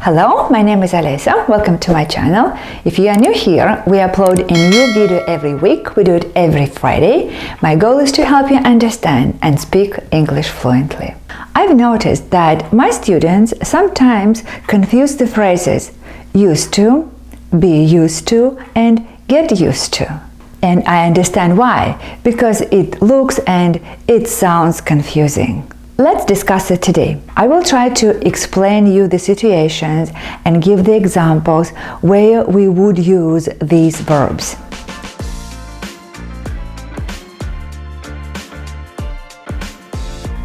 Hello, my name is Alessa. Welcome to my channel. If you are new here, we upload a new video every week. We do it every Friday. My goal is to help you understand and speak English fluently. I've noticed that my students sometimes confuse the phrases used to, be used to, and get used to. And I understand why, because it looks and it sounds confusing. Let's discuss it today. I will try to explain you the situations and give the examples where we would use these verbs.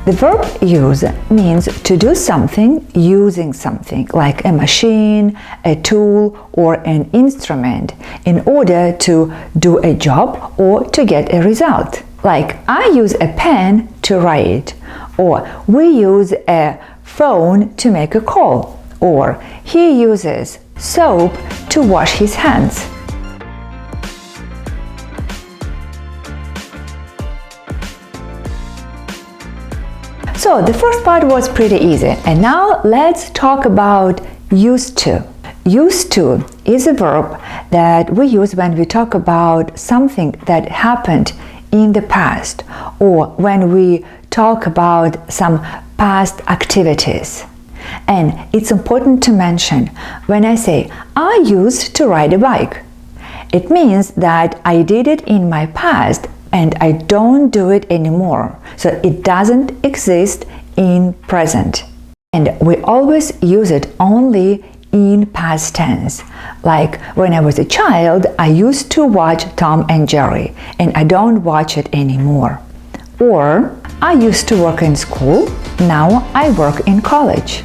The verb use means to do something using something like a machine, a tool, or an instrument in order to do a job or to get a result. Like, I use a pen to write, or we use a phone to make a call, or he uses soap to wash his hands. So the first part was pretty easy, and now let's talk about used to. Used to is a verb that we use when we talk about something that happened in the past, or when we talk about some past activities. And it's important to mention, when I say I used to ride a bike, it means that I did it in my past and I don't do it anymore. So it doesn't exist in present. And we always use it only in past tense. Like, when I was a child, I used to watch Tom and Jerry, and I don't watch it anymore. Or, I used to work in school, now I work in college.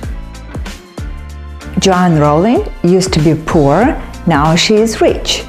Joanne Rowling used to be poor, now she is rich.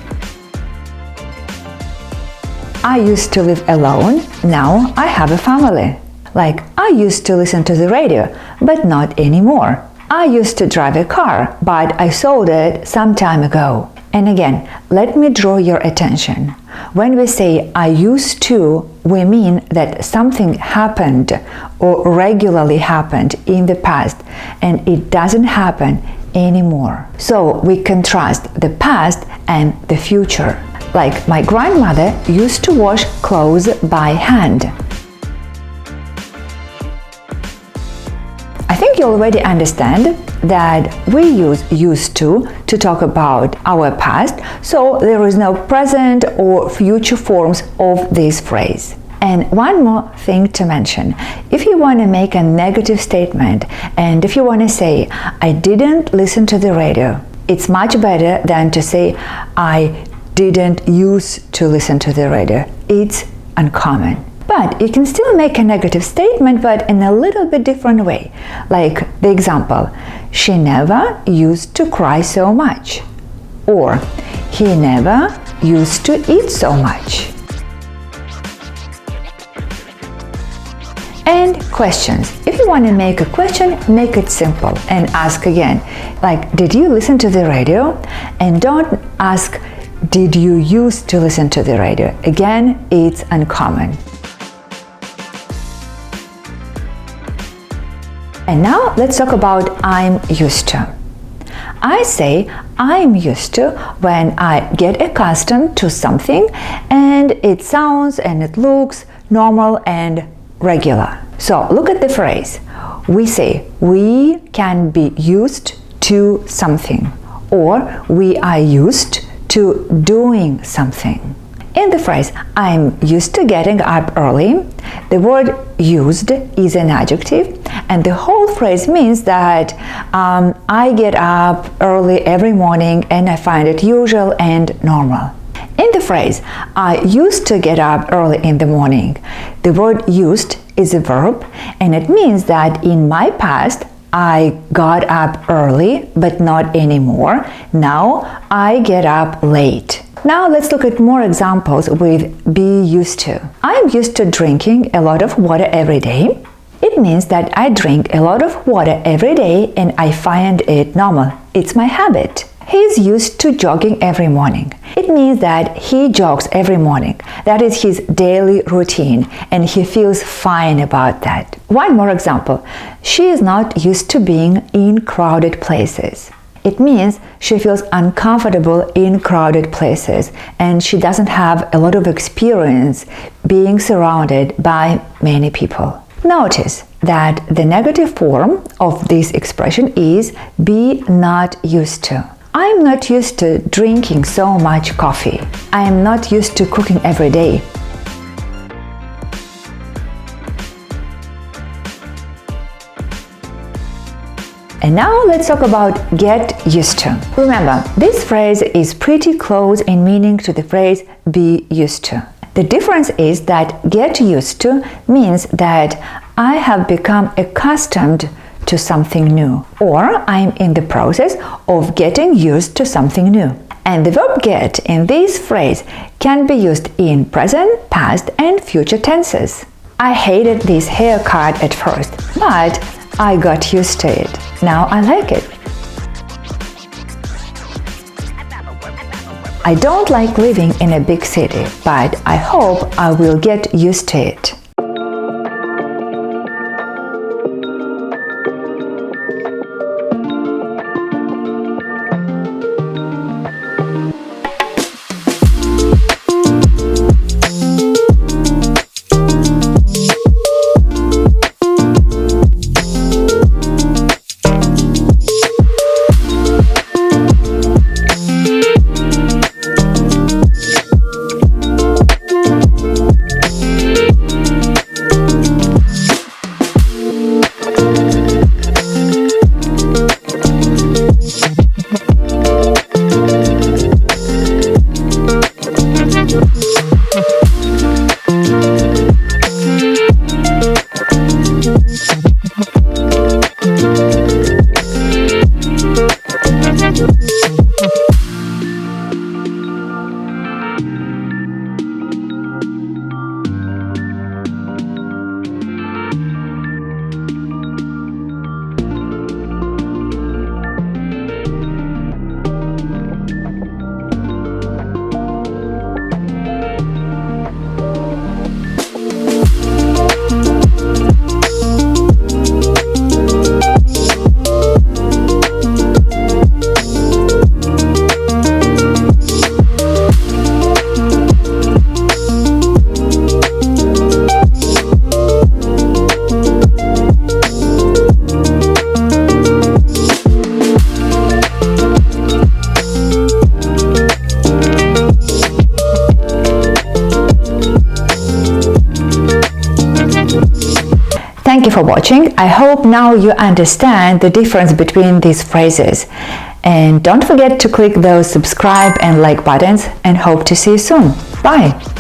I used to live alone, now I have a family. Like, I used to listen to the radio, but not anymore. I used to drive a car, but I sold it some time ago. And again, let me draw your attention. When we say I used to, we mean that something happened or regularly happened in the past and it doesn't happen anymore. So we contrast the past and the future. Like, my grandmother used to wash clothes by hand. I think you already understand that we use used to talk about our past, so there is no present or future forms of this phrase. And one more thing to mention, if you want to make a negative statement and if you want to say, I didn't listen to the radio, it's much better than to say, I didn't used to listen to the radio. It's uncommon. But you can still make a negative statement, but in a little bit different way. Like the example, she never used to cry so much. Or, he never used to eat so much. And questions. If you want to make a question, make it simple and ask again. Like, did you listen to the radio? And don't ask, did you used to listen to the radio? Again, it's uncommon. And now let's talk about I'm used to. I say I'm used to when I get accustomed to something and it sounds and it looks normal and regular. So look at the phrase. We say we can be used to something, or we are used to doing something. In the phrase, I'm used to getting up early, the word used is an adjective, and the whole phrase means that I get up early every morning and I find it usual and normal. In the phrase, I used to get up early in the morning, the word used is a verb, and it means that in my past, I got up early, but not anymore. Now I get up late. Now let's look at more examples with be used to. I'm used to drinking a lot of water every day. It means that I drink a lot of water every day and I find it normal. It's my habit. He's used to jogging every morning. It means that he jogs every morning. That is his daily routine, and he feels fine about that. One more example. She is not used to being in crowded places. It means she feels uncomfortable in crowded places, and she doesn't have a lot of experience being surrounded by many people. Notice that the negative form of this expression is be not used to. I'm not used to drinking so much coffee. I am not used to cooking every day. And now let's talk about get used to. Remember, this phrase is pretty close in meaning to the phrase be used to. The difference is that get used to means that I have become accustomed to something new, or I'm in the process of getting used to something new. And the verb get in this phrase can be used in present, past, and future tenses. I hated this haircut at first, but I got used to it. Now I like it. I don't like living in a big city, but I hope I will get used to it. Thank you for watching. I hope now you understand the difference between these phrases. And don't forget to click those subscribe and like buttons, and hope to see you soon. Bye!